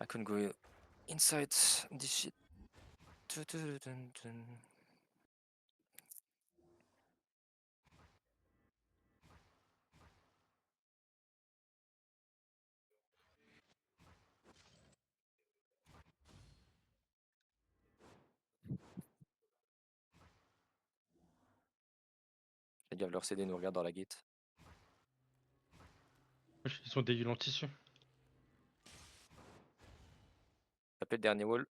can go inside this shit. Les gars, leur CD nous regarde dans la gate. Ils sont dégueulants tissu. Tapez le dernier wall.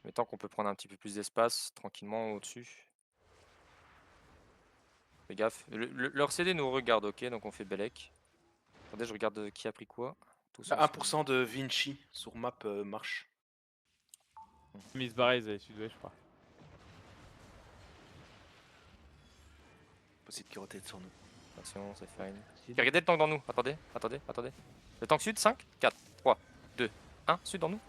Mais tant qu'on peut prendre un petit peu plus d'espace, tranquillement au-dessus. Fais gaffe. Leur CD nous regarde, ok, donc on fait Belek. Attendez, je regarde qui a pris quoi. Tous ensemble. 1% de Vinci sur map marche. Miss Barrez et sud-ouest, je crois. Possible qu'il rotate sur nous. Attention, c'est fine. Regardez le tank dans nous. Attendez, attendez, attendez. Le tank sud, 5, 4, 3, 2, 1. Sud dans nous.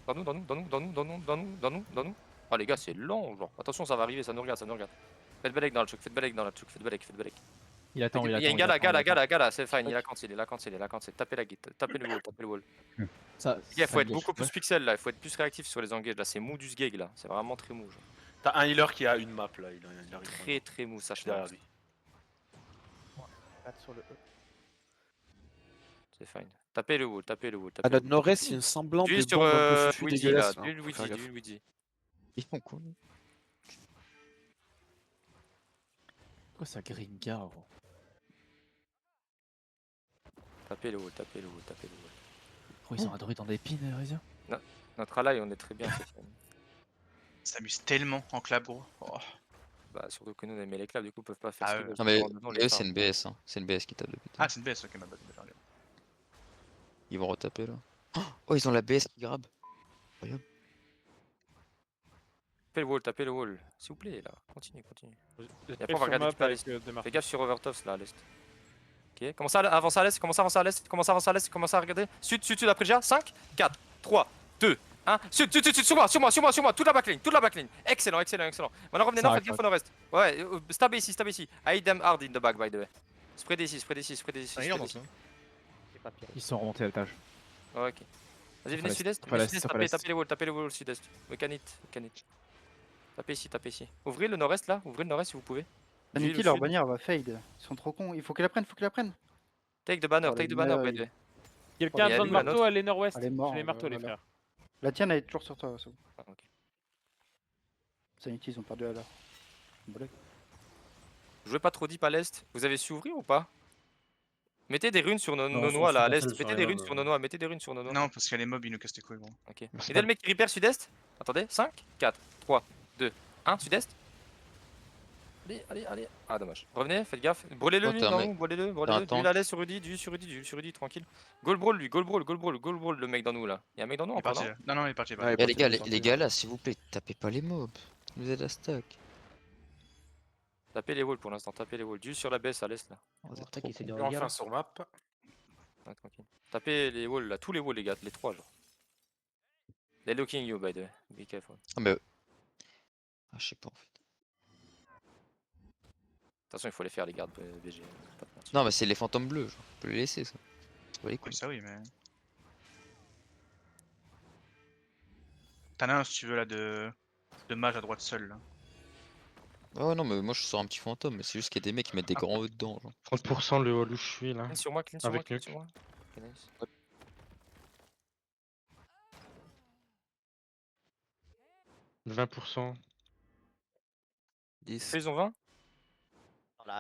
Dans nous, dans nous, dans nous, dans nous, dans nous, dans nous, dans nous, dans nous. Oh les gars, c'est lent, genre. Attention, ça va arriver, ça nous regarde, ça nous regarde. Faites Belek dans le truc, faites Belek dans le truc, faites Belek, faites Belek. Il attend, Il y a une gala, c'est fine, il a cancel, il a cancel, il a cancel. Tapez la gate, tapez le wall, tapez le wall. Ça, Il faut être beaucoup plus pixel là, il faut être plus réactif sur les engages là, c'est mou du sgeg là, c'est vraiment très mou. Genre. T'as un healer qui a une map là, il arrive. Très très mou, sache derrière lui. Sur le E. C'est fine. Tapez le wall, tapez le wall. À notre nord-est, il y a un semblant de Juste sur bombe un peu fufu Wheezy là, dégueulasse. du Wheezy. Ils font quoi? Pourquoi ça gringa, gros? Tapez le wall, tapez le wall, tapez le wall. Gros, ils ont adoré dans des pins, Rezia. Notre ally, on est très bien, c'est fine. Ça s'amuse tellement en clap, gros. Oh. Bah, surtout que nous on aimait les claps, du coup, ils peuvent pas faire Ah ce ouais. qu'ils veulent. Non mais Dedans, les eux phares. c'est une BS, hein. C'est une BS qui tape depuis. Ah, c'est une BS, ok, ma bad. Ils vont retaper là. Oh, ils ont la BS qui grabe. Incroyable. Tapez le wall, s'il vous plaît là, continue. Et après, on va regarder tout à l'est. Demarque. Fais gaffe sur Overtops là à l'est. Ok, commencez à avancer à l'est, commencez à avancer à l'est, commencez à regarder. Sud, après déjà, 5, 4, 3, 2, 1. Sud, sur moi, toute la backline. Excellent. Maintenant revenez nord, faites gaffe au nord-est. Ouais, stab ici. I hit them hard in the back by the way. Spread ici. Ils sont remontés à l'étage. Ouais, ok. Vas-y, venez sud-est, tapez les walls sud-est. We can hit. Tapez ici. Ouvrez le nord-est là, si vous pouvez. Niki, leur bannière va fade. Ils sont trop cons. Il faut qu'ils la prennent. Take the banner, by the way. Quelqu'un a besoin de marteau, allez nord-ouest. Elle est morte, J'ai les marteaux, les voilà. frères. La tienne, elle est toujours sur toi. Ah, ok. Sanity, ils ont perdu à l'heure. Jouez pas trop deep à l'est. Vous avez su ouvrir ou pas? Mettez des runes sur nos Non, noix là à l'est. sur Mettez des runes sur nos noix. Non, parce qu'il y a les mobs, ils nous cassent les couilles, gros. Ok. Aidez le mec qui repair sud-est. Attendez, 5, 4, 3, 2, 1, sud-est. Allez. Ah, dommage. Revenez, faites gaffe. Brûlez-le Oh, lui, t'es un non, mec. brûlez-le. un Du tank. à l'est sur Rudy, tranquille. Goal brawl lui, goal brawl le mec dans nous là. Y'a un mec dans nous Il est encore parti, non? là. Non, il est parti. Ouais, Eh, les gars là, s'il vous plaît, tapez pas les mobs. Vous êtes à stack. Tapez les walls pour l'instant, tapez les walls. Juste sur la baisse à l'est là. Vous êtes trop cons. Enfin sur map. Ouais, tranquille. Tapez les walls là, tous les walls les gars, les 3 genre. They're looking you by the way. Be careful. Ah mais... Ah je sais pas en fait. Attention, il faut les faire les gardes BG. Pas de mentir. Non mais c'est les fantômes bleus, genre. On peut les laisser ça. Ça va les Oui, couilles. ça oui, mais. T'en as un si tu veux là de mage à droite seul là. Ah ouais non mais moi je sors un petit fantôme, mais c'est juste qu'il y a des mecs qui mettent des grands E dedans. Genre. 30% le hall où je suis là. Clean sur moi, Avec clean nuke. sur moi. Ok, nice. 20%. 10. Ils ont 20?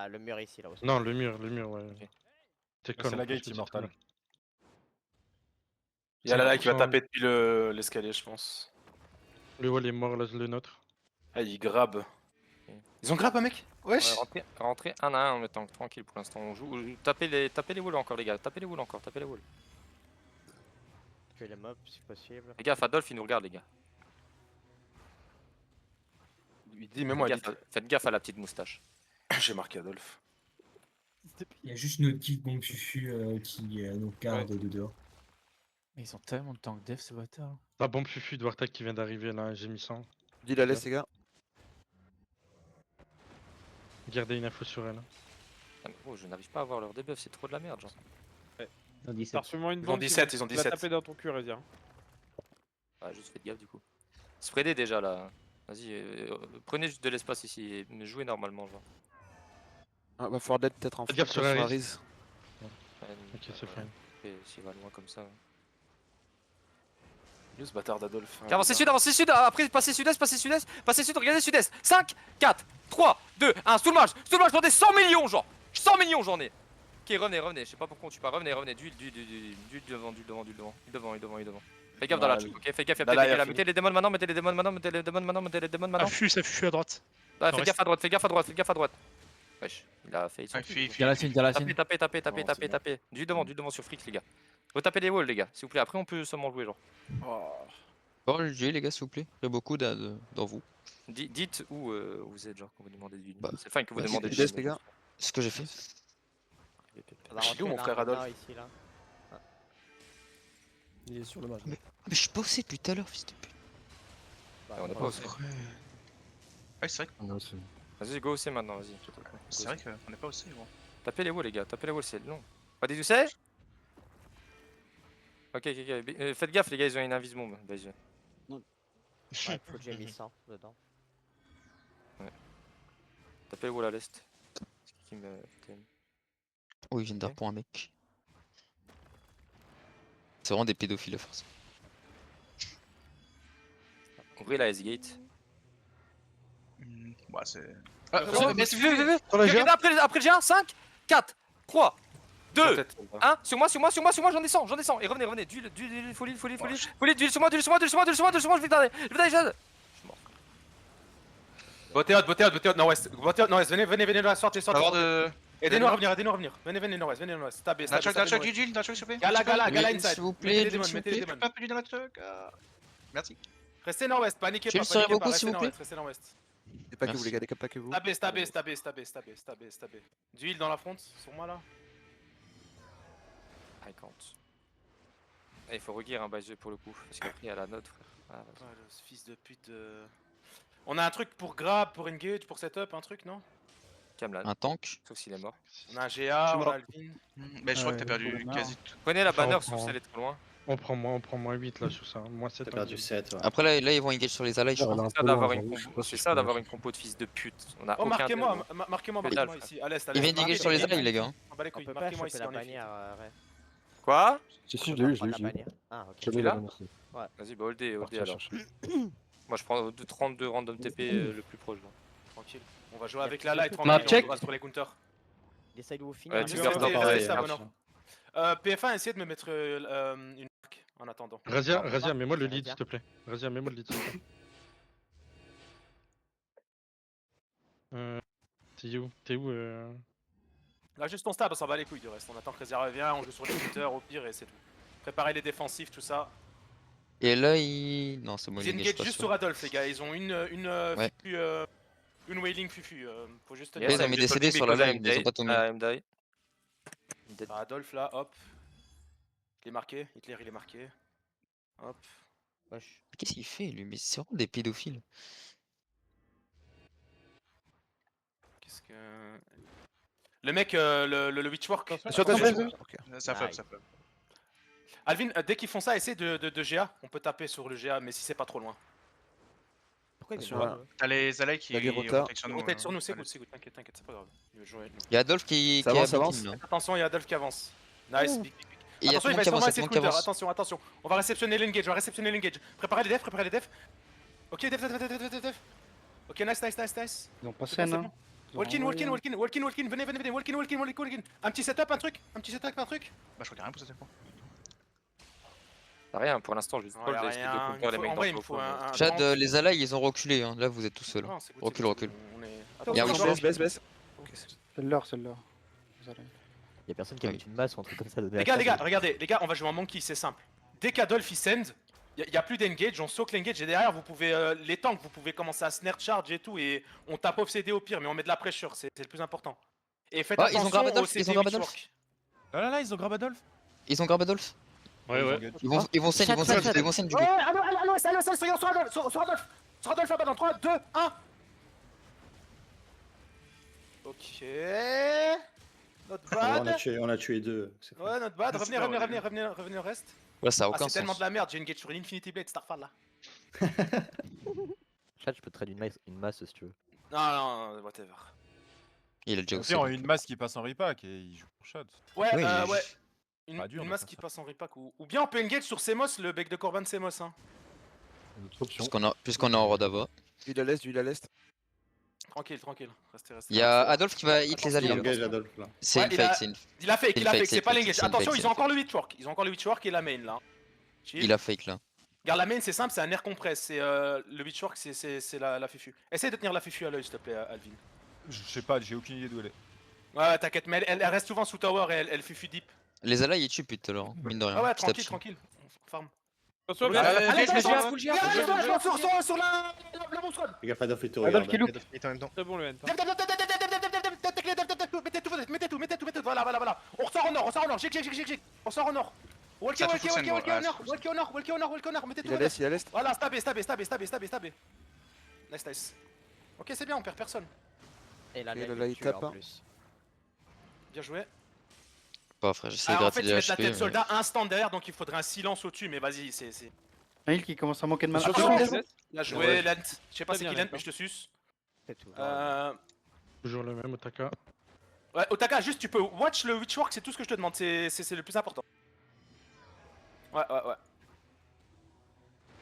Le mur ici, là aussi. Non, le mur, ouais. Ok. C'est la gate immortale. Il y a la qui va 100%. taper depuis l'escalier, je pense. Le wall est mort, là, le nôtre. Ah, il grabe. Ils ont grab un mec? Wesh! Rentrez un à un en mettant tranquille pour l'instant. On joue. Tapez les walls encore les gars, tapez les walls. Tuer les mobs si possible. Les gars, Adolphe il nous regarde les gars. Il dit, mais moi, Faites gaffe à la petite moustache. j'ai marqué Adolphe. Il y a juste notre kit bon fufu qui nous garde de dehors. Mais ils ont tellement de tank def, ce bâtard. La bombe fufu de Wartak qui vient d'arriver là, j'ai mis 100. Dis la laisse, les gars. Gardez une info sur elle. Ah, mais gros, je n'arrive pas à voir leur debuff, c'est trop de la merde, genre. T'as sûrement une Ils ont bombe. 17, ils ont Tu vas 17. taper dans ton cul, Rezia. Ouais, juste faites gaffe du coup. Spreadez déjà là. Vas-y, prenez juste de l'espace ici et jouez normalement, genre. Ah, va falloir d'être peut-être en Faites gaffe sur la Riz. Ouais, Ok, c'est fine. et s'il va loin comme ça. Lui, ce bâtard d'Adolphe. Avancez sud, après passez sud-est, passez sud, regardez sud-est. 5, 4, 3, 2, 1, sous le match, j'en ai 100 millions, genre. 100 millions, j'en ai. Ok, revenez, je sais pas pourquoi on tue pas, revenez, d'huile devant. Fais gaffe dans la choupe, ok, fais gaffe, Là, il y a mettez les démons maintenant, mettez les démons maintenant. Ça fuit à droite. Ouais, fais gaffe à droite. Wesh, il a fait. Ouais, fuis. Galatine. Tapez. Du devant sur Frick, les gars. Retapez les walls, les gars, s'il vous plaît. Après, on peut seulement jouer, genre. Bon, le G, les gars, s'il vous plaît. Il y a beaucoup dans vous. Dites où vous êtes, genre, quand vous demandez d'huile. Bah, C'est fine que vous bah, demandez sud-est, d'huile. les gars. C'est ce que j'ai fait. Je suis où, mon frère Adolphe? Il est sur le match. Mais je suis pas aussi depuis tout à l'heure, fils de pute. On est pas aussi. Ouais, c'est vrai, Vas-y, go aussi maintenant, vas-y. c'est vrai qu'on est pas aussi, gros. Tapez les walls, les gars, c'est long. Pas des doucets. Ok. Faites gaffe, les gars, ils ont une invis bomb. Vas-y. Faut que j'ai mis ça dedans. Tapez le wall à l'est. C'est qui me. Oh, il vient d'arpon un mec. C'est vraiment des pédophiles à force. Ouvrez la S-gate. Bah, c'est. Regardez après le G1, 5, 4, 3, 2, 1, sur moi, j'en descends. Et revenez, d'huile, folie, d'huile sur moi, je vais tarder, je suis mort. Beauté haute, nord-ouest. Venez, là, sortez. Aidez-nous à revenir. Venez, nord-ouest. Tabez, D'un choc, s'il te plaît. Gala Oui, inside. s'il vous plaît, Mettez les démons, s'il vous mettez les plaît. démons. Pas plus dans la truc. Merci. Restez nord-ouest, paniquez Je pas, le serai beaucoup, restez s'il vous plaît. nord-ouest, restez nord-ouest. Dépaquez-vous, les gars, dépaquez-vous. Tabez. D'huile dans la front, sur moi là. I count. Il faut regear un base pour le coup, parce qu'après il y a la note, frère. Ah, vas-y. Ouais, le fils de pute. On a un truc pour grab, pour engage, pour setup, un truc, non? Kamlan, Un tank. sauf s'il est mort. On a un GA, on a Alvin. Mais je crois que t'as perdu Ouais. quasi tout. Prenez la Ça banner, reprend. sauf si elle est trop loin. On prend moins 8 là sur ça. Moins 7. perdu 7. Après, là, ils vont engage sur les allies, je crois. C'est ça d'avoir une compo, c'est ça d'avoir une compo de fils de pute. On a Oh, aucun marquez-moi Pédale, ici, à l'est. Ils viennent engager sur les allies, les gars. On bat les On couilles, peut pas marquez-moi choper ici, la on est bannière. Quoi? Si, je l'ai eu. Ah, ok. Tu l'as? Ouais. Vas-y, bah hold alors. Moi je prends 32 random TP le plus proche. Là. Tranquille. On va jouer avec la light, Map tranquille, check. on va sur les counters. Il essaye de vous finir. Ouais, hein. tu gardes Restez- pas restez pareil. ça, bonheur. PF1, essayez de me mettre une marque en attendant. Razia, Ah, mets-moi le Razia. lead, s'il te plaît. Razia, mets-moi le lead, s'il te plaît. T'es où Là, juste ton stab, on s'en bat les couilles du reste. On attend que Rezia revienne, on joue sur les counters au pire et c'est tout. Préparez les défensifs, tout ça. Et là, ils. Non, c'est bon, Ils ils engage engage pas juste sur. sur Adolphe, les gars. Ils ont une Ouais. fufu, une wailing fufu. Faut juste Ouais, ils ont mis des CD sur la live, ils ont pas tout mis. Adolphe là, hop. Il est marqué, Hitler il est marqué. Hop. Wesh. Qu'est-ce qu'il fait, lui? Mais c'est vraiment des pédophiles. Qu'est-ce que. Le mec, le witchwork. Ça flop. Nice. Alvin, dès qu'ils font ça, essaie de GA. On peut taper sur le GA, mais si c'est pas trop loin. Pourquoi il est Attention, mort T'as les allies qui T'as des retards. rotate sur nous. Rotate sur nous, c'est Allez. good, t'inquiète, c'est pas grave. Il veut jouer. Il y a Adolphe qui Ça est avance, à ça bottom, là. Attention, il y a Adolphe qui avance. Nice, big. Et il y a Attention, tout le il monde va qui sûrement avance, il y a essayer tout de le monde qui counter. avance. Attention. On va réceptionner l'engage, Préparez les defs. Ok, def. Ok, nice. Ils ont pas C'est scène, bon, hein. Ils ont Walk in. envoyé, hein. Venez. Walk in. Un petit setup, un truc. Bah, je crois qu'il y a rien pour cette fois. T'as rien pour l'instant, juste Ouais, Paul, y a j'ai essayé de rien. counter les En mecs vrai, il dans me le faut fond, un. Chad, les allies, ils ont reculé, hein. Là, vous êtes tout seul. Non, c'est good, Recule, c'est good. recule. On est. Il y a Attention, Wish, Baisse. C'est leur. Vous allez. Y'a personne qui a mis une masse ou un truc comme ça. Les gars, regardez, les gars, on va jouer en monkey, c'est simple. Dès qu'Adolphe il send, y a plus d'engage, on soak l'engage et derrière vous pouvez les tanks, vous pouvez commencer à snare charge et tout et on tape off CD au pire, mais on met de la pressure, c'est le plus important. Et faites Ah, ils ont attention grab au Adolphe, CD ils ont grab Witchwork. Là, ils ont grab Adolphe. Ils ont grab Adolphe. Ouais. Ils vont send, du coup. Allô, sur Adolphe là-bas dans 3, 2, 1. Ok. bad. On a tué 2. Ouais, not bad. C'est Revenez, pas revenez, vrai. revenez au reste. Là, ça a Ah, aucun c'est tellement sens. de la merde. J'ai une gate sur une Infinity Blade Starfall là. Chat, je peux te trade une masse si tu veux. Non, non, whatever. Il a déjà Tu aussi. sais, on a une masse qui passe en repack et il joue pour shot. Ouais, Oui, ouais. Une, Pas dur une de masse faire qui ça. passe en repack ou bien on peut engage sur Semos, le bec de Corban Semos. Hein. Puisqu'on est en Rodava. D'huile à l'est, d'huile à l'est. Tranquille. Restez. Il y a Adolphe qui va hit les alliés. Engage là. C'est Ouais, une il fake, a- c'est une... Il a fake, C'est il a une fake, fake, c'est pas c'est l'engage. une Attention, fake, ils c'est ont une encore le witchwork. Ils ont encore le witchwork et la main là. Chill. Il a fake là. Regarde, la main c'est simple, c'est un air compress. C'est le witchwork, c'est la fufu. Essaye de tenir la fufu à l'œil s'il te plaît, Alvin. Je sais pas, j'ai aucune idée d'où elle est. Ouais, t'inquiète, mais elle reste souvent sous tower et elle fufu deep. Les alliés, ils tuent plus tout à l'heure. Mine de rien. Ah ouais, petit à petit. tranquille. On farm. Attention, Allez, sur la bombe squad. Les gars, Adolf est Adolf qui loupe. Il est en même temps. c'est bon le N. Mettez tout. Voilà. On ressort au nord. Jig. On sort au nord. Walkie Ça au touche Foxen, nord. ouais, Walkie au nord. Mettez tout. Il est à l'est, il est à l'est. Voilà, stabé. Nice. Ok, c'est bien, on perd personne. Et là, Et là, il tape, hein. Bien joué. Pas frère, j'essaie de Alors, en gratter fait, ils des mettent la HP. tête mais- soldat instant derrière, donc il faudrait un silence au-dessus, mais vas-y, c'est. Un heal qui commence à manquer de mana. Bien Attention, joué, Lent. Je sais pas Très c'est bien, qui Lent, Lent, mais je te suce. C'est tout. Toujours le même, Otaka. Ouais, Otaka, juste tu peux watch le Witchwork, c'est tout ce que je te demande, c'est le plus important. Ouais.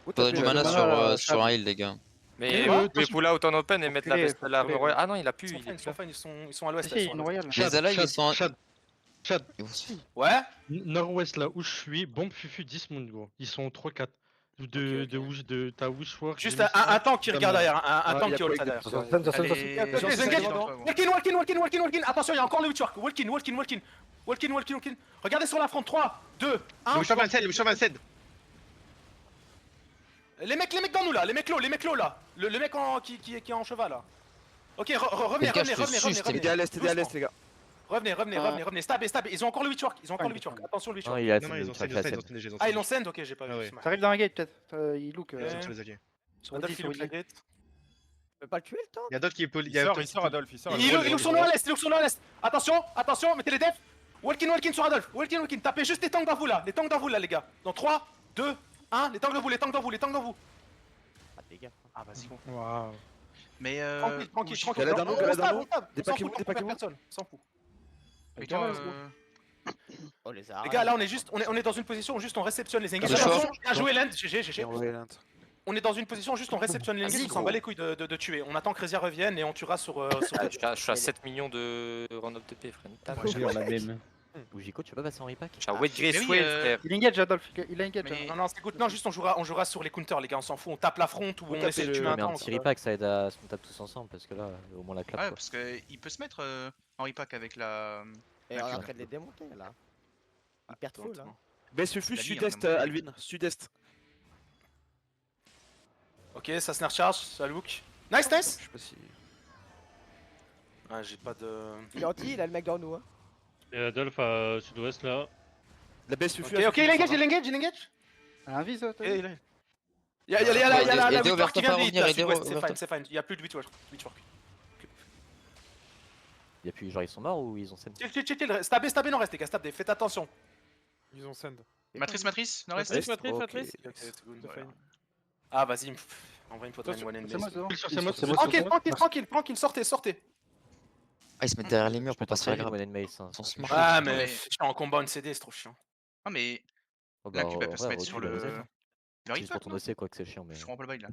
Faudrait du mana sur un heal, les gars. Mais Ouais, vous pouvez pull out en open et mettre la Reculez, veste de l'arme reculez. royale. Ah non, il a pu. Ils sont il est fine, ils sont à l'ouest. si, là, il ils y a sont une à l'ouest. royale. Les alliés, ils sont... Chad, Ils vont se- Ouais. nord-ouest là où je suis, bombe fufu 10 moon gros. Ils sont 3-4. De ta wishwork. Juste de un tank qui regarde derrière, un Ouais, tank y a qui hold pas derrière. Allez. Walk-in. Attention, il y a encore le Witchwork. Walk-in. Regardez sur la front. 3, 2, 1. Le Bouchon 27. Les mecs dans nous là, les mecs low là. Le mec qui est en cheval là. Ok, revenez. Il est à l'est, les gars. Revenez. Stabé. Ils ont encore le Witchwork. Attention le Non, Witchwork. il a Non, ils ont fait send. Ah, ils l'ont send, ok, j'ai pas Ah vu. ouais. Ça arrive dans la gate peut-être. Il look. Ouais. Sur les alliés. Adolphe, il look la gate. Tu peux pas le tuer le temps Il y a d'autres qui est poli. Il sort Adolphe, il sort Il Adolphe. look son nom à l'est. Attention, mettez les defs. Walk-in sur Adolphe. Tapez juste les tanks dans vous là, les gars. Dans 3, 2, 1, les tanks dans vous. Ah, des gars. Ah, vas-y. Waouh. Mais Tranquille. Galère d'un mot, galère d'un mot. Des S'en Pokémon, fout, des Pokémon. personne, s'en fout. Putain, Oh, les Les gars, là on est juste, on est dans une position où juste on réceptionne les engages. Le short. Attention, bien joué Land, GG. Bien joué, Lent. On est dans une position où juste on réceptionne les engages, on s'en bat les couilles de tuer. On attend que Rezia revienne et on tuera sur Je suis à 7 millions de run of TP, frère. Ou Jico, tu peux pas passer en repack Je suis à Wet Grace Mais oui, Wave, frère. Il engage Adolphe, il engage. Mais- Non, c'est good. Non, juste on jouera sur les counters, les gars, on s'en fout. On tape la front ou on tapez essaie de le- tuer Mais un un tank. petit repack, ça aide à se taper tous ensemble parce que là, au moins la clap. Ouais, quoi. parce qu'il peut se mettre en repack avec la. Et la on est en cube. train de les démonter là. Ils perdent full là. Baisse le flux La ligne, sud-est, on a- Alvin. Sud-est. Ok, ça snare charge, ça look. Nice. Je sais pas si. Ah, j'ai pas de. Il est anti, il a le mec dans nous. Hein. Et Adolphe à sud-ouest là. La baisse le flux. Ok, il engage. Un vis, toi. Il y a la Aidez Witchwork Overtop qui vient à de hit, revenir, là, aidez sud-ouest, Overtop. c'est fine. Il y a plus de Witchwork. Il y a plus, genre ils sont morts ou ils ont scène. Chill. Stabé, non, reste, les gars, stabé. Faites attention. Ils ont send. Matrice, Nord-Est. Matrice. Ah, vas-y, envoie une photo de one C'est moi, c'est bon. C'est moi, C'est moi. Tranquille, sortez. Ah, ils se mettent derrière les murs pour pas se faire grab. One Mace. Hein. Ils sont smart. Ah, mais- mais je suis en combat en CD, c'est trop chiant. Ah, mais Oh, la bah, cube elle peut se ouais, mettre sur recule, le. vas-y. Le C'est juste repack, pour ton non OC quoi que c'est chiant mais. Je comprends pas le bail là.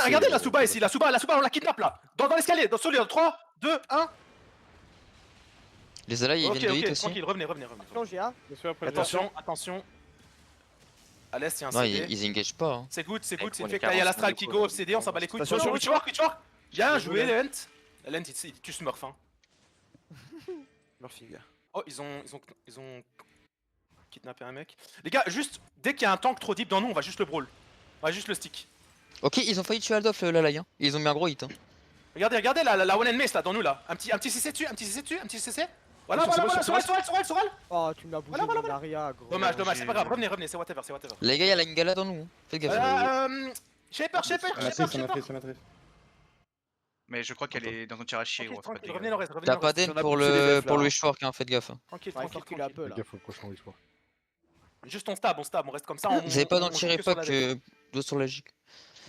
Regardez la Suba ici, la Suba, on la kidnappe là. Dans l'escalier, dans celui 3, 2, 1. Les alliés, ils Ok, viennent de hit ok, aussi. tranquille, revenez. Non, j'ai un. Attention. À l'est, il y a un Non, CD. ils engagent pas. Hein. C'est good, c'est on fait est que là, il y a 40 l'Astral qui go off CD, on s'en bat les couilles. Attention, Sur Witchwork. Bien joué, Lent. Lent, il tue Smurf. Hein. Murphy, gars. Oh, ils ont kidnappé un mec. Les gars, juste, dès qu'il y a un tank trop deep dans nous, on va juste le brawl. On va juste le stick. Ok, ils ont failli tuer Adolf la laille. Hein. Ils ont mis un gros hit. Hein. Regardez la one and mace là, dans nous là. Un petit CC dessus, un petit CC. Voilà, sur elle. Oh, tu m'as bougé Voilà. mon aria gros. Dommage, c'est pas grave, revenez, c'est whatever. Les gars, il y a la Ingala dans nous. Hein. Faites gaffe. Shaper. Matrice. Mais je crois qu'elle est dans un tir à chier, Tranquille, gros. c'est pas tranquille, dégueu. revenez le reste, revenez T'as le pas reste. d'end on a pour poussé les le defs, pour là. le wishwork, hein, faites gaffe. Hein. Tranquille, Ouais, tranquille, qu'il recule un peu là. Fais gaffe au prochain wishword. Juste on stab, on reste comme ça. Vous avez pas dans le joue tir que sur pas la def. que dos sur la gigue.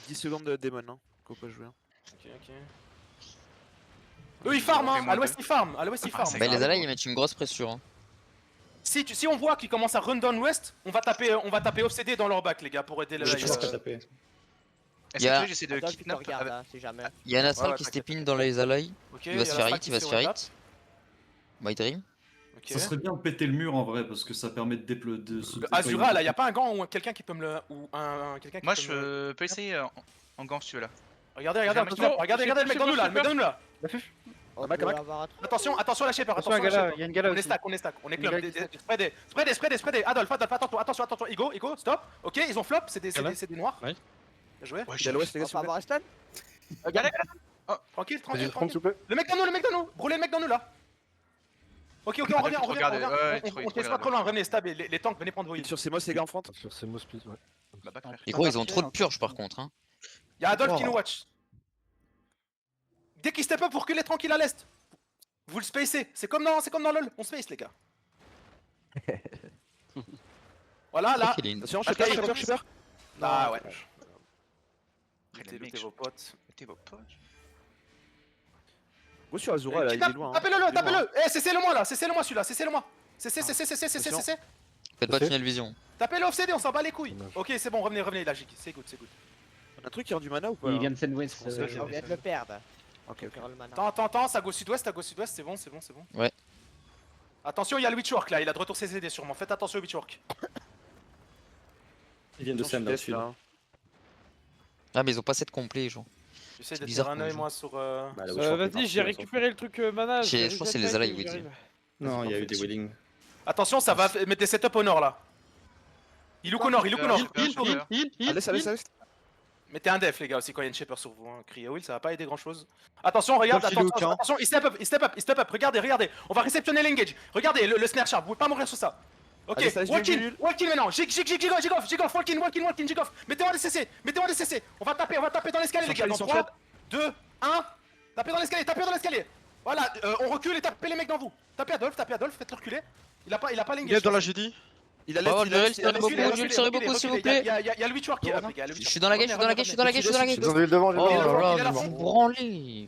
10 secondes de démon, hein. Faut pas jouer. Ok, ok. Eux ils farment, hein. Fais-moi À l'ouest ils farment, à l'ouest ils farment. c'est Bah grave. les alliés ils mettent une grosse pression. Hein. Si on voit qu'ils commencent à run down west, on va taper obsédé dans leur back les gars pour aider le Je live. pense Qu'est-ce que t'as fait Est-ce Y'a- que j'essaie de Adolphe, il te kidnap regarde avec- là, c'est jamais. Il y a Nasral Ouais, qui t'inquiète. step in dans les alliés. Ok, Il va se faire hit, il va se faire hit. My dream. Ok. Ça serait bien de péter le mur en vrai parce que ça permet de déployer. Azura là, y'a pas un gant ou quelqu'un qui peut me le. Ou un. Quelqu'un qui Moi, peut me le- je peux essayer en gant si tu veux là. Regardez, J'ai un attention, mec- regardez le mec dans nous là, le mec dans nous là. On Mac, peut Mac. avoir un truc. Attention à la shaper, Attention, attention il y a à la un gala, shaper. il y a une gala On est aussi. stack, on est stack, on est Une club. gala qui Spreadez, Adolphe, attention, Igo, stop. Ok, ils ont flop, c'est des noirs. Ouais. Bien joué. Il est à l'ouest, les On gars, va s'il vous avoir plaît. un stun. Tranquille, Vas-y, tranquille. trompe s'il vous plaît. Le mec dans nous, brûlez le mec dans nous là. Ok, on revient, on teste pas trop loin, revenez, stab, les tanks, venez prendre vos heals. Sur ces mots, les gars en front. Sur ces mots split, ouais. Bah, pas frère. Les gros ils ont trop de purge par contre. Hein. Y'a Adolphe qui nous watch. Dès qu'il step up, vous reculez tranquille à l'est. Vous le spacez, c'est comme dans LoL, on space les gars. Voilà, là. Ok, Lynn. Attention, Attaque, Shepper. Ah ouais. Après, les Luttez mecs, vos potes. mettez vos potes. Go sur Azura, là, il est loin. hein. Tapez-le, Il est loin. tapez-le. Eh, cessez-le moi là, cessez-le moi celui-là, cessez-le moi. Cessez. Faites pas de tunnel vision. Tapez-le off-CD, on s'en bat les couilles. Dommage. Ok, c'est bon, revenez, là, Jiki, c'est good. Un truc qui rend du mana ou pas Il là vient de Sandwest. On sait, On vient de le perdre. Ok, ok. Faire le mana. Attends, ça go sud-ouest, c'est bon. Ouais. Attention, il y a le Witchwork là, il a de retour CCD sûrement, faites attention au Witchwork. Ils viennent de Attention, scène dans le Death, sud. là, hein. Ah mais ils ont pas set complet genre. J'essaie C'est de bizarre faire un comme œil jeu. moi sur. Bah, le wishword est Vas-y, parti, j'ai on s'en récupéré le truc mana. Je crois que c'est les alliés, oui, j'arrive. Non, il y a eu des wheelings. Attention, ça va mettre des setups au nord là. Il look au nord, Heal, Allez. Mettez un def les gars aussi quand il y a une shaper sur vous, hein. Crier will, ça va pas aider grand chose. Attention, regarde, Sauf qu'il attention, look, hein. attention, il step up, regardez, on va réceptionner l'engage. Regardez le snare sharp, vous pouvez pas mourir sur ça. Ok, Allez, ça, walk Jules. in maintenant, jig off, walk in, jig off. Mettez-moi des CC, on va taper dans l'escalier les gars, dans Ils sont 3, 2, 1, tapez dans l'escalier. Voilà, on recule et tapez les mecs dans vous. Tapez Adolphe, faites-le reculer. Il a pas l'engage. dans la GD. Il a Oh, l'aide, je le serai beaucoup, je le serai beaucoup s'il vous plaît. Il y a le Witchwork qui est up les gars. Je suis dans la gate, je suis dans la gate. Ils ont vu le devant, Oh Il est là, là il est là, là, vous branlez.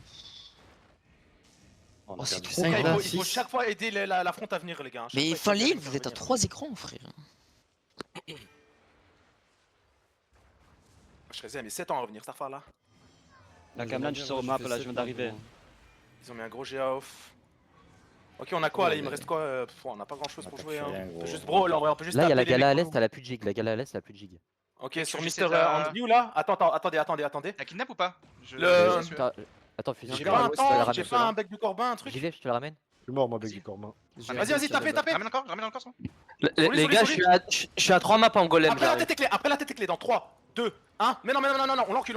On Oh, a c'est perdu. trop Les gars, grave. il faut chaque fois aider la front à venir les gars. Chaque Mais fois, il faut Falil, faire vous êtes à venir. 3 écrans frère. Je serais mais 7 ans à revenir, Starfar là. La Kamlan, je sors au map là, je viens d'arriver. Ils ont mis un gros GA off. Ok, on a quoi là? Il me reste quoi? On a pas grand chose pour jouer. Hein. On peut juste brawl en vrai, on peut juste. Là, il y a la taper les gala à mecs. l'est, elle a plus de jig. La gala à l'est, elle a plus de jig. Ok, sur j'essaie Mister de la- Andrew là. Attendez. La kidnap ou pas Le- je suis- Attends, fusion. J'ai pas un temps, j'ai pas un bec du Corbin, un truc. J'y vais, je te la ramène. Je suis mort, moi, avec du Corbin. Vas-y, tapez. Ramène encore, ça. Les gars, je suis à 3 maps en golem. Après la tête est clé, dans 3, 2, 1. Mais non, on l'encule.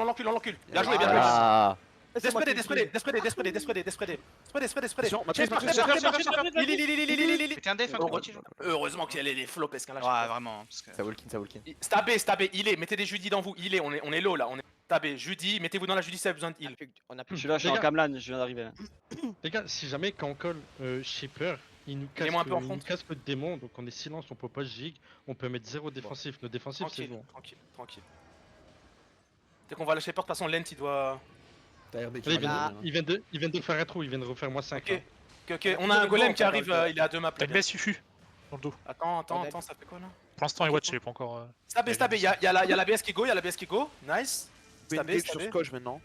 Bien joué, bien joué. Ah, Despreadé. Attention, Matrice, Mettez un def, un truc petit, genre. Heureusement qu'il y a les flops, parce qu'un là. Ouais, vraiment. Parce que... ça walk in. Stabé, healé, mettez des Judy dans vous, healé, on est low là, on est stabé, Judy, mettez-vous dans la Judy si vous avez besoin de heal. On a Je plus. suis là, je suis Les en gars. Kamlan, je viens d'arriver là. Les gars, si jamais quand on colle Shipper, il nous casse, Mets-moi un peu en front. le démon, donc on est silence, on peut pas gig, on peut mettre 0 défensif. Nos défensifs c'est bon. Tranquille. Dès qu'on va lâcher peur, de toute façon, Lent il doit. Allez, Voilà. il vient de faire un trou, il vient de refaire moi 5. Ok, on a un golem qui arrive, il est à 2 maps. T'as une baisse suffit. Dans le dos. Attends, ça fait quoi là? Pour l'instant, il watch, il est pas encore. Stabé, il y a la BS qui go, nice. Stabé Stabé. sur Scotch maintenant.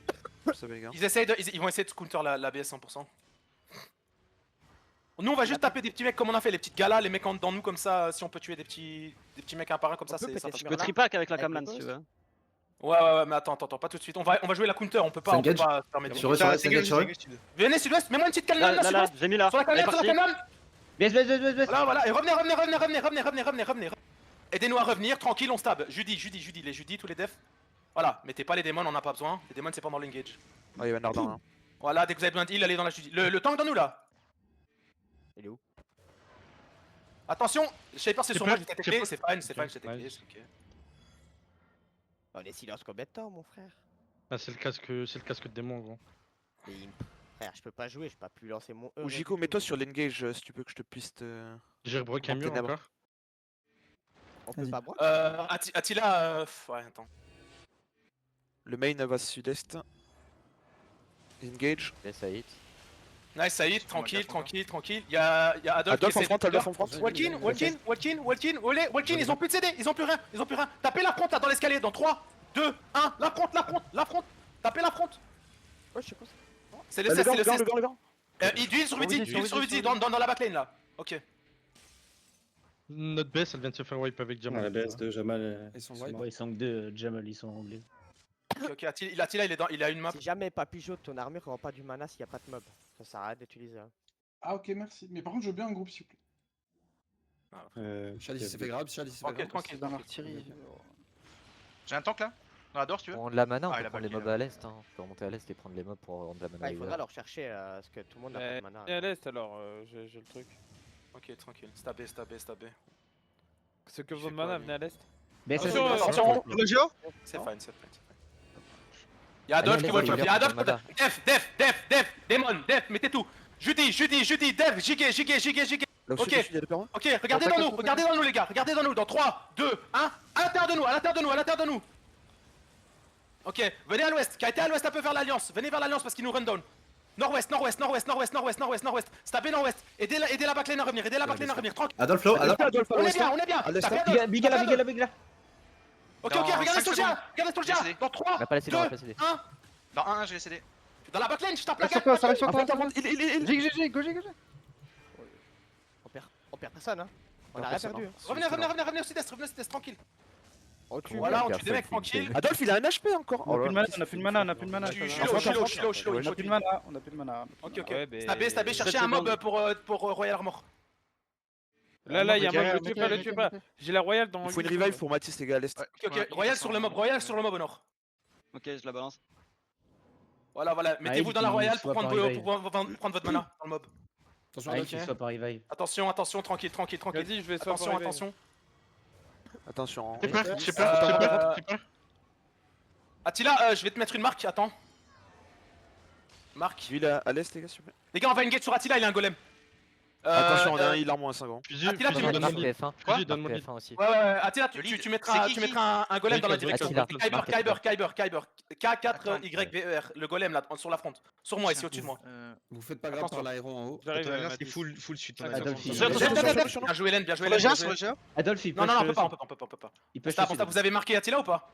Vous savez, les gars. Ils vont essayer de counter la BS 100%. Nous on va juste taper des petits mecs comme on a fait, les petites galas, les mecs dans nous comme ça, si on peut tuer des petits mecs un par un comme ça, On peut c'est ça. peut-être passe Je bien. peux tripack avec la Avec Kamlan le si tu veux. Ouais, mais attends, pas tout de suite. On va jouer la counter, on peut pas se permettre. Venez sud-ouest, mets-moi une petite calme là, Là, j'ai mis là. sur la Elle est calme, partie. Baisse. Voilà, et revenez. Aidez-nous à revenir, tranquille, on stab. Judy, les Judy, tous les defs. Voilà, mettez pas les démons, on en a pas besoin. Les démons c'est pendant l'engage. Ah, il y a un ardent là. Voilà, dès que vous avez besoin de heal, allez dans la Judy. Le tank dans nous là. Il est où? Attention, Shaper c'est sur moi, je vais t'attaquer, Shaper. c'est fine, je t'attaquer, Nice. c'est ok. On est silence combien de temps, mon frère? Ah, c'est le casque de démon gros. Et frère, je peux pas jouer, je peux pas plus lancer mon E. Ou Jico, mets-toi sur l'engage si tu peux que je te puisse te. J'ai rebroqué un mur Ténèbres. encore. On peut pas broc. Attila, ouais, attends. Le main va sud-est. Engage. Et ça hit. Nice, Saïd, Excuse-moi, tranquille, gaffe encore. tranquille, tranquille. Il y a Adolf Adolf qui en essaie front, de- Adolf en front. Walkin, ils ont plus de CD, ils ont plus rien, ils ont plus rien. Tapez la fronte là dans l'escalier, dans 3, 2, 1, la fronte. Tapez la fronte. Ouais, je sais pas. C'est le 16, c'est le 16. Le gant. Il d'huile sur Vidi, d'huile sur Vidi, dans la backline là. Ok. Notre base, elle vient de se faire wipe avec La Jamal. baisse de Jamal. Ils sont c'est white. mort. Ils sont que deux, Jamal, ils sont anglais. Ok, Attila, il a une map. Si jamais pas pigeot ton armure aura pas du mana s'il y a pas de mob. Ça sert à rien d'utiliser. Hein. Ah ok, merci. Mais par contre, je veux bien un groupe, s'il vous plaît. Chalice, c'est fait grave, Chalice, c'est fait Tranquille, grave. tranquille. Dans l'artillerie. J'ai un tank là. Dans la door si tu veux. Pour rendre la mana, on Ah, peut il a prendre les pas mobs à l'est. Hein. On peut remonter à l'est et prendre les mobs pour rendre la mana. Bah, il faudra river. leur chercher parce que tout le monde n'a pas de mana. Et à l'est alors, j'ai le truc. Ok, tranquille. Stabé. C'est que Je vos fais mana, quoi, venez à l'est. Mais ça, Attention, c'est attention. Le géo. C'est fine. Y'a Adolf Allez, qui voit allez, le allez, Y'a Adolf. allez, Def, Démon, Def, mettez tout. Judy, Def, JG. Là au Ok. sud, il y a deux perroins. Ok, regardez dans nous les gars, regardez dans nous, dans 3, 2, 1, à l'intérieur de nous. Ok, venez à l'ouest, qui a été à l'ouest un peu vers l'alliance, venez vers l'alliance parce qu'il nous run down. Nord-ouest, stabez nord-ouest, aidez la backline à revenir, tranquille. Adolf low, Adolf. On est bien, À l'est, tapez hein. Adolf, Big là. Ok, Dans regardez cinq Soldier, secondes. dans 3, On a pas laissé, 2, on a pas laissé. 1, Dans 1, j'ai cédé. dans la backline, je tape la Sur toi, ça carte. reste sur toi. Il. GG, go. On perd personne. Hein. On a rien perdu. Hein. Revenez au sud-est, tranquille. On tue. Voilà, on tue des mecs tranquilles. Adolf, il a un HP encore. On a plus de mana. Je suis low, On a plus de mana. Ok. Ouais, mais- Stabé, cherchez un mob pour Royal Armor. Là, y'a un Derrière, mob, le tuez pas. J'ai la royale dans. Il faut une revive pour Mathis, les gars, à l'est. Ok, Royal sur le mob au nord. Ok, je la balance. Voilà, mettez-vous dans la Royale pour prendre votre mana dans le mob. Attention, Ah, Adolf. ok. Soit pas revive. Attention, tranquille. Vas-y, je vais swap. Attention. Attention. Je sais pas. Attila, je vais te mettre une marque, attends. Marque. Lui, à l'est, les gars, s'il vous plaît. Les gars, on va engage sur Attila, il a un golem. Attention, on a un heal armor à 5 ans. Fusil, Attila, tu fusil, me- donne-moi Marque le lead. PF1. Fusil, donne-moi le lead. PF1 aussi. Ouais, Attila, Le lead, tu mettras c'est qui un golem dans la Attila. direction. Attila. Kyber. K4YBER, le golem là, sur la front. Sur moi, ici, au-dessus de moi. Vous faites pas grave par l'aéro en haut. J'arrive à C'est full suite. Adolf, il- Bien joué, Len, bien joué, Len. Adolf, il Non, push, on peut pas. Il push Stop, le stop, vous avez marqué Attila ou pas?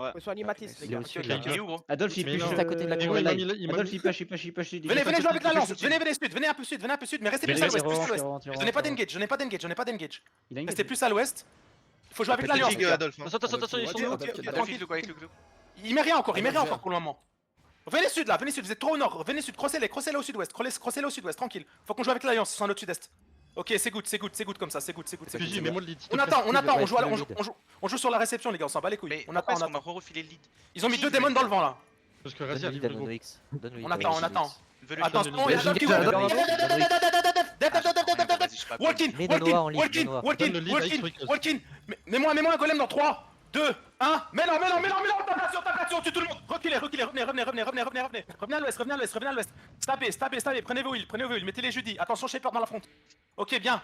On peut soigner Mathis, les Il est gars. au-dessus, Ok, là. ok. Il est où gros? Adolf, il Mais push non. juste à côté de la Il grille. m'a mis- il m'a Adolf, mis- il push. Venez jouer avec l'alliance, venez un peu sud, mais restez plus à l'ouest, Je n'ai pas d'engage, je n'ai pas d'engage. Restez plus à l'ouest. Il faut jouer avec l'alliance. les gars. Adolf. Attention, ils sont Ok, où tranquille. Avec le clou. Il met rien encore pour le moment. Venez sud là, vous êtes trop au nord, venez sud, crossez-les au sud-ouest, tranquille. Faut qu'on joue avec l'alliance, c'est en notre sud-est. Ok, c'est good comme ça, c'est good. Fusil, mets-moi le lead. s'il te On plaît. attend, Ouais, on joue sur la réception les gars, on s'en bat les couilles. Mais On pourquoi attend, est-ce qu'on m'a refilé le lead? Ils ont mis 2 démons dans le vent là. Parce que Donne Razia le lead livre à le groupe. Nono X. Donne le lead On à attend. Nono X. Veux-le Attention, donne il y a le Adolf qui lead. voit. Donne Walkin. Mets-moi un golem dans 3, 2, 1. Mais non, attention, tue tout le monde. Reculez, revenez. Revenez à l'ouest. Stabez, prenez vos heals, mettez les Judy. Attention, Shepard dans la front. Ok, bien.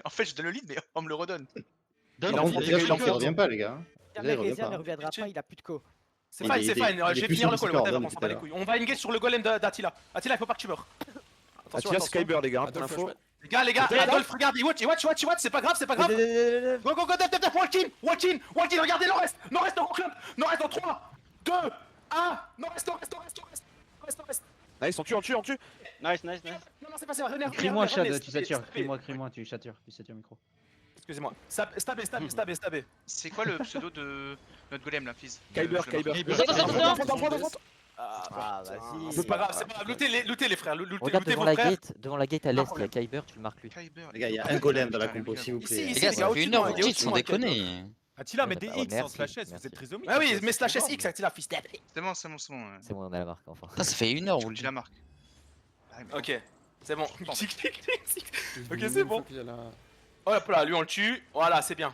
En fait, je donne le lead, mais on me le redonne. Donne, Par contre, il il est ne revient pas, les gars. Jamais revient Rezia pas. ne reviendra pas, il a plus de co. C'est Il fine, est- je il vais est plus finir le sur call, Discord, whatever, hein, on s'en bat les tout à couilles. On va engage sur le golem d'Attila. Attila, il faut pas que tu meurs. Attila, Skyber, les gars, pour Adolf, l'info. Les gars, Adolf, regarde, watch, c'est pas grave. Go, def, Walkin, regardez Nord-Est dans 3, 2, 1, Nord-Est. Nice, on tue. Nice. Non, c'est pas ça, revenez. Crie-moi, revenez, Chad, tu satures. stopez. Crie-moi, tu satures le micro. Excusez-moi. Stabez. C'est quoi le pseudo de notre golem là, Fizz? Kyber. Ah, vas-y. C'est pas grave, lootez les frères, lootez Regarde vos devant la frères. gate, à l'est, il y a Kyber, tu le marques lui. Kyber. Les gars, il y a un golem dans la compo, s'il vous Ici, plaît. ici. Les gars, les ça gars, fait au-dessus une de heure, moi, vous il est dites au-dessus sans de moi, déconner. Attila, mais des Bah, X en merci, slash S, vous merci. êtes trisomique. Ah oui, mais slash SX, Attila, fils d'Ab. C'est bon. ouais. C'est bon, on a la marque enfin. Ça fait une heure, vous le J'ai dites. la marque. Ah, mais Ok, c'est bon. Bon. Ok, c'est bon. Hop là, lui on le tue. Voilà, c'est bien.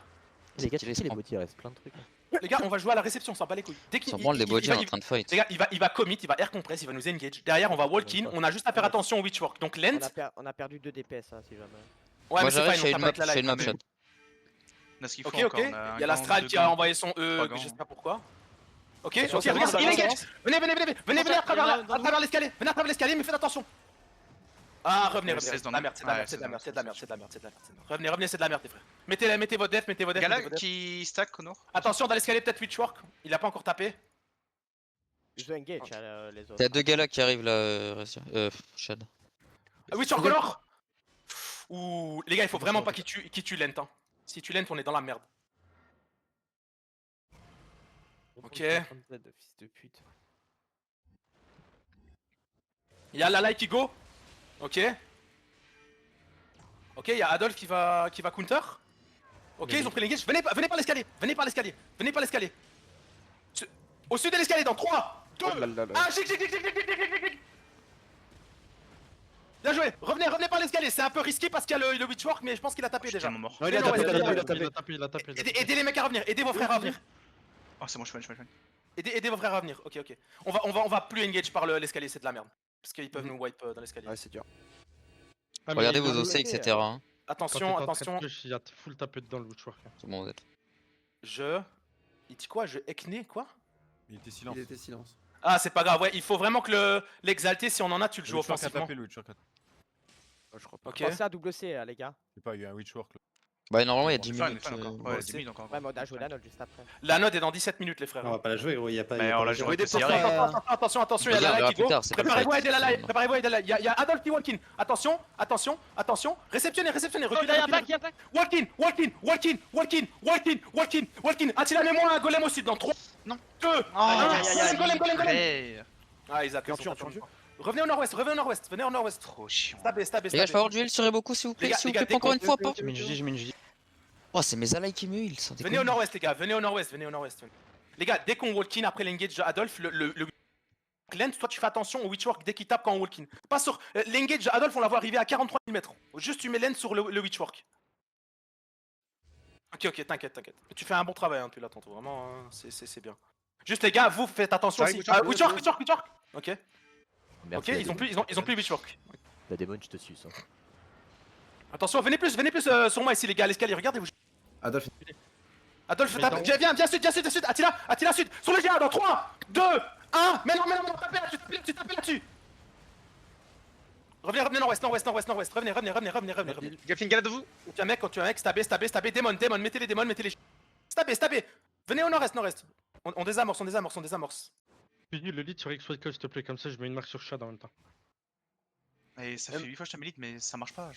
Les gars, tu sais, les mots, il reste plein de trucs. Les gars, on va jouer à la réception, on s'en bat les couilles. Dès qu'il S'en branle, les bodies en train de fight. les gars, il va commit, il va air compress, il va nous engage. Derrière, on va walk in, on a juste à faire attention au witchwork. Donc lent. On a perdu 2 DPS, hein, si jamais. Ouais, Moi mais c'est j'arrive, fine, je fais on une tape avec map, la je fais une live. map shot. On a ce qu'il faut Ok, ok. encore. Il y a l'Astral qui a envoyé son E, que je sais pas pourquoi. Ok, ok, ça regarde, avance, il ça engage. avance. Venez à travers l'escalier. Venez à travers l'escalier, mais faites attention. Ah, revenez, Le CS c'est de dans la le- merde, c'est de la Ouais, merde, c'est de la c'est merde, dans c'est le- de la merde, c'est de la merde, c'est de la merde. Revenez, c'est de la merde, les frères. Mettez votre def, mettez vos def. Gala qui stack, Connor. Attention, dans l'escalier, peut-être Witchwork. Il a pas encore tapé. Ils ont engage les autres. T'as 2 galas qui arrivent là, Shad. Witchwork Connor. Ouh, les gars, il faut vraiment pas qu'il tue Lent. Hein. Si tu Lent, on est dans la merde. Ok. Fils de pute. Il y a la light qui go. Ok. Ok, il y a Adolphe qui va counter. Ok, ils ont pris l'engage. Venez par l'escalier. Venez par l'escalier. Au sud de l'escalier, dans 3, 2, 1, gic. Bien joué. Revenez par l'escalier. C'est un peu risqué parce qu'il y a le Witchwork, mais je pense qu'il a tapé déjà. Tellement mort. Ouais, il a tapé, il a tapé. Il a tapé. Aidez les mecs à revenir. Aidez vos frères à revenir. Oh, c'est bon, je fais. Aidez vos frères à revenir. Ok. On va plus engage par l'escalier, c'est de la merde. Parce qu'ils peuvent nous wipe dans l'escalier. Ouais, c'est dur. Regardez vos OC, etc. hein. Attention. Il a full tapé dedans le Witchwork. C'est bon, vous êtes. Il dit quoi? Je Ekné quoi? Il était silence. Il était silence. Ah, c'est pas grave, ouais, il faut vraiment que l'exalté, si on en a, tu le joues offensivement. Je crois pas. Ok. Pensez à double C, les gars. C'est pas, il y a un Witchwork là. Bah, normalement, il y a Bon, 10 fine, minutes. fine encore. Ouais, 10 minutes encore. Ouais, mais on a joué la note juste après. La note est dans 17 minutes, les frères. On va pas la jouer, gros, il y a pas. Mais on l'a joué des Attention, il y a la live qui go. Préparez-vous à aider la live. Il y a Adolphe qui walk in. Attention. Réceptionnez. Reculez. Walk in. Attila, mets-moi un golem au sud dans 3, Non. 2, 1. Golem. Ah, ils appellent. Revenez au nord-ouest. Venez au nord-ouest. Trop chiant. Les gars, je peux avoir duel sur beaucoup, s'il vous plaît. S'il vous plaît, encore une fois, pas. Je mets une J. Oh, c'est mes alliés qui me heal. Venez au nord-ouest, les gars. Venez au nord-ouest. Les gars, dès qu'on walk in après l'engage de Adolphe, le Lens, toi tu fais attention au Witchwork dès qu'il tape quand on walk in. Pas sur l'engage de Adolphe, on la voit arriver à 43 mm. Juste tu mets Lens sur le Witchwork. Ok, t'inquiète. Tu fais un bon travail hein, depuis là tantôt, vraiment, hein, c'est bien. Juste les gars, vous faites attention aussi. Witchwork. Ok. Ok, ils ont plus Witchwork. La démon, je te suis ça. Attention, venez plus sur moi ici les gars, l'escalier, regardez-vous. Adolphe. Adolphe, tape, viens sud, Attila sud, sur le GA dans 3, 2, 1, mais non, tapez là-dessus. Revenez nord-ouest, revenez. Gaffin, galade de vous. Quand tu as un mec, stabez, démon, mettez les stabez. Venez au nord-est. On désamorce. Finis le lead sur X-Cycle, s'il te plaît, comme ça je mets une marque sur Shad en même temps. Et ça fait 8 fois que je t'aime mais ça marche pas.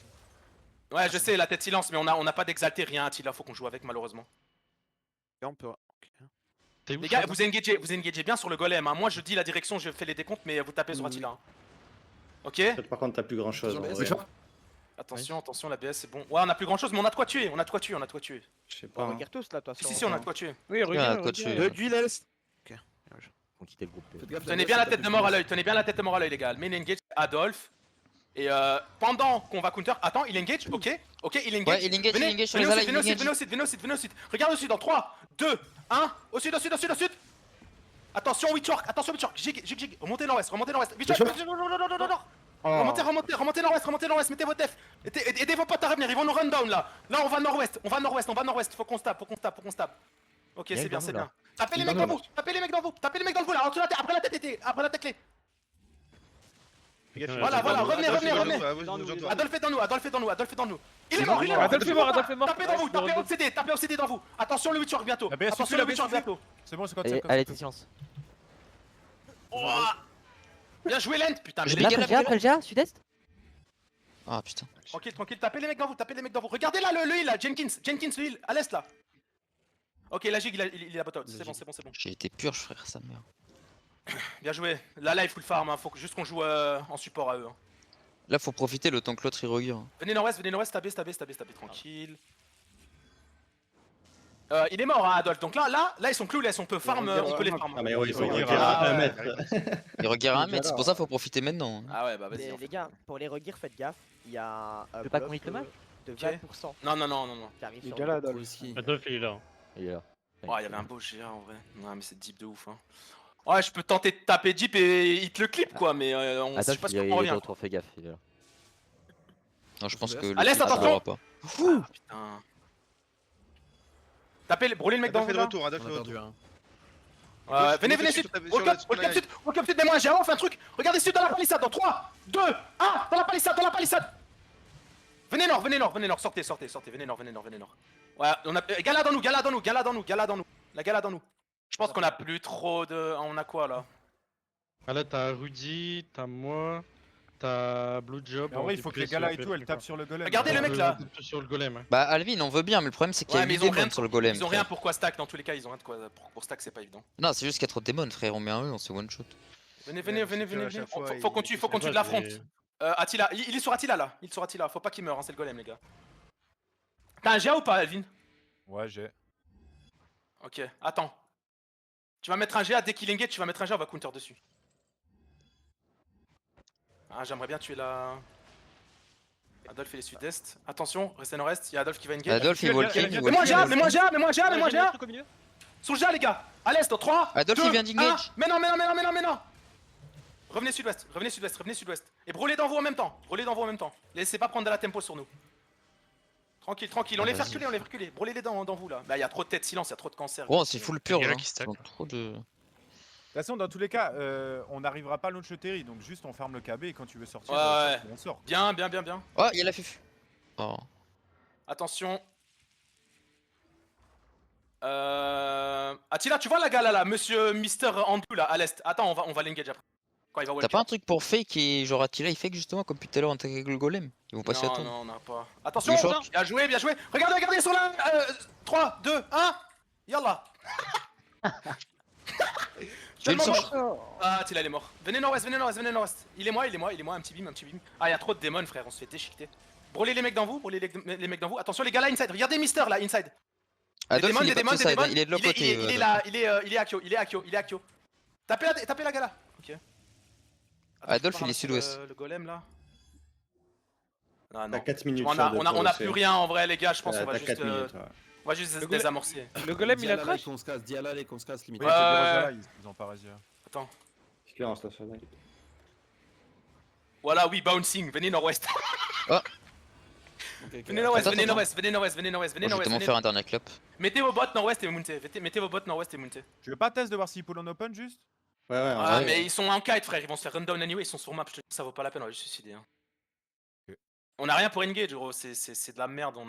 Ouais, je sais, la tête silence, mais on a pas d'exalté, rien, Attila, faut qu'on joue avec malheureusement. Et on peut. T'es où, Les gars, Shad vous engagez bien sur le golem, hein. Moi je dis la direction, je fais les décomptes, mais vous tapez sur Attila. Hein. Ok. Par contre, t'as plus grand chose. Attention, la BS c'est bon. Ouais, on a plus grand chose, mais on a de quoi tuer. Je sais pas. On hein. regarde tous là, de toute façon. Si, on a de quoi tuer. Oui, regarde. D'huile à l'est. On quitte le groupe. Tenez bien la tête de mort à l'œil, les gars. Main engage Adolphe. Et pendant qu'on va counter. Attends, il engage, ok, il engage. Ouais, il engage sur les alliés. Venez au sud. Regarde au sud dans 3, 2, 1. Au sud. Attention, Witchwork. Jig. Remontez nord-ouest. Witchwork. Remontez nord-ouest. Mettez votre def. Aidez vos potes à revenir. Ils vont nous run down là. Là, on va nord-ouest. Faut qu'on stab. Ok, c'est bien. Tapez les mecs dans vous. Tapez les mecs dans vous là. Après la tête clé. Voilà, revenez. Adolphe est dans nous. Il est mort. Adolphe est mort. Tapez OCD dans vous. Attention le Witchwork bientôt. C'est bon, c'est quoi Allez, t'es silence. Bien joué Lent, putain. Après le GA, sud-est. Ah putain. Tranquille, tapez les mecs dans vous. Regardez là le heal là, Jenkins le heal, à l'est là. Ok, la Jig il a bot out, c'est bon. J'ai été purge, frère, sa mère. Bien joué. La live full farm, hein. Faut juste qu'on joue en support à eux. Hein. Là, faut profiter le temps que l'autre il regarde. Venez nord-ouest, tabez, tranquille. Il est mort, hein, Adolphe. Donc là, ils sont clueless, on peut farm, on peut les farm. Ah, mais ouais, ils sont à 1 mètre. Il regarde un mètre, c'est pour ça qu'il faut profiter maintenant. Ah ouais, bah vas-y. Les gars, pour les regears, faites gaffe. Il y a un veux pas qu'on hit le match de 20% Non. qui arrive Les sur gars là, le Adolphe. Adolphe il est là. Il est là. Ouais, il y avait un beau GA en vrai. Ouais, mais c'est deep de ouf. Hein. Ouais, je peux tenter de taper deep et il te le clip quoi, mais on je sais pas ce qu'on revient. fais gaffe, il est là. Non, je pense que le Allez, site attention. n'aura pas. Ah, putain. Tapez, brûlez le mec dans Adolphe vous est de là. retour, Adolphe est de retour. Ouais, venez, venez sud. Walk up sud. Walk up sud, mets-moi un GA, on fait un truc. Regardez sud dans la palissade, dans 3, 2, 1, dans la palissade, dans la palissade. Venez nord, venez nord, venez nord, sortez, sortez, sortez, venez nord, venez nord, venez nord. Ouais, on a. Gala dans nous, gala dans nous, gala dans nous, gala dans nous. La gala dans nous. Je pense qu'on a plus trop de. On a quoi là? Ah là, t'as Rudy, t'as moi, t'as Blue Job. Mais en vrai, il faut que les gars là et tout, elles tapent sur le golem. Regardez le mec là. Sur le golem. Hein. Bah, Alvin, on veut bien, mais le problème c'est qu'il y a Ouais, mais 8 ils ont démons rien sur le golem. Ils ont rien frère. pour quoi stack, dans tous les cas, ils ont rien de quoi pour stack, c'est pas évident. Non, c'est juste qu'il y a trop de démons, frère. On met un E, on se one shot. Venez, venez, venez, venez, à venez. chaque fois, Faut qu'on tue, faut qu'on tue de la fronte. Et- Attila, il est sur Attila là, il est sur Attila, faut pas qu'il meure, hein, c'est le golem les gars. T'as un GA ou pas, Alvin? Ouais, j'ai. Ok, attends. Tu vas mettre un GA, dès qu'il engage, tu vas mettre un GA, on va counter dessus. Ah, j'aimerais bien tuer la... Adolphe il est sud-est. Attention, restez nord-est, il y a Adolphe qui va engage. Adolphe, il walking, il Mets-moi un GA, walking. mets-moi un GA, mets-moi un GA, mets-moi un GA. Sur le GA les gars. À l'est, 3, Adolphe, 2, il vient d'engage. 1. Mais non, mais non, mais non, mais non, mais non. Revenez sud-ouest, revenez sud-ouest, revenez sud-ouest. Et brûlez dans vous en même temps, brûlez dans vous en même temps. Laissez pas prendre de la tempo sur nous. Tranquille, tranquille, on les fait vas-y. reculer, on les fait reculer. Brûlez-les dans vous là. Bah, il y a trop de tête, silence, il y a trop de cancer. Oh, c'est full purge. Il y en a Hein. qui stack. Ils ont trop de. De toute façon, dans tous les cas, on n'arrivera pas à launch Terry, donc juste on ferme le KB et quand tu veux sortir, Ouais, on sort. Bien, bien, bien, bien. Oh, il y a la fufu. Oh. Attention. Attila, tu vois la gala là, monsieur Mister Andrew là, à l'est. Attends, on va l'engage après. Quand il va T'as walker. pas un truc pour fake et genre Attila il fake justement comme tout à l'heure en avec le golem. Ils vont passer à Non, tour. non, on n'a pas. Attention, Le choc. bien joué, bien joué. Regardez, regardez sur la. 3, 2, 1. Yallah. Tu veux le Tellement sang mort. Ah, Attila, il est mort. Venez nord-ouest, venez nord-ouest, venez nord-ouest. Il est moi, un petit bim, un petit bim. Ah, il y a trop de démons, frère, on se fait déchiqueter. Brûlez les mecs dans vous, brûlez les mecs dans vous. Attention, les gars là, inside. Regardez Mister là, inside. Adolphe il est pas des tout side, démons. hein. Il est de l'autre côté. Il est là, il est Akio, il est Akio, il est Akio. Tapez la gala. Ok. Attends, Adolphe, je peux il est ramasser sud-ouest. Le golem là. Ah T'as non. 4 minutes. On sur a, deux on a, pour on a le plus faire. rien en vrai, les gars. Je pense qu'on T'as va 4 juste, minutes. Ouais. on va juste Le golem- désamorcer. Le golem il a Diala, crash. qu'on se casse, Diala, allez, qu'on se casse, limite. Ouais. Ils ont pas réussi. Attends. Silence, là, ça va. Voilà, oui, bouncing. Venez nord-ouest. Venez nord-ouest, Attends, venez attends. nord-ouest, venez nord-ouest, venez nord-ouest, venez Moi, je vais nord-ouest. tellement venez- faire un dernier clap. Mettez vos bots nord-ouest et montez. Mettez vos bots nord-ouest et montez. Tu veux pas test de voir s'ils pull en open juste? Ouais, ouais, Ah, ouais. mais ils sont en kite, frère. Ils vont se faire run down anyway. Ils sont sur map. Je te dis, ça vaut pas la peine. On va juste se suicider. Hein. Ok. On a rien pour engage, gros. C'est de la merde. On a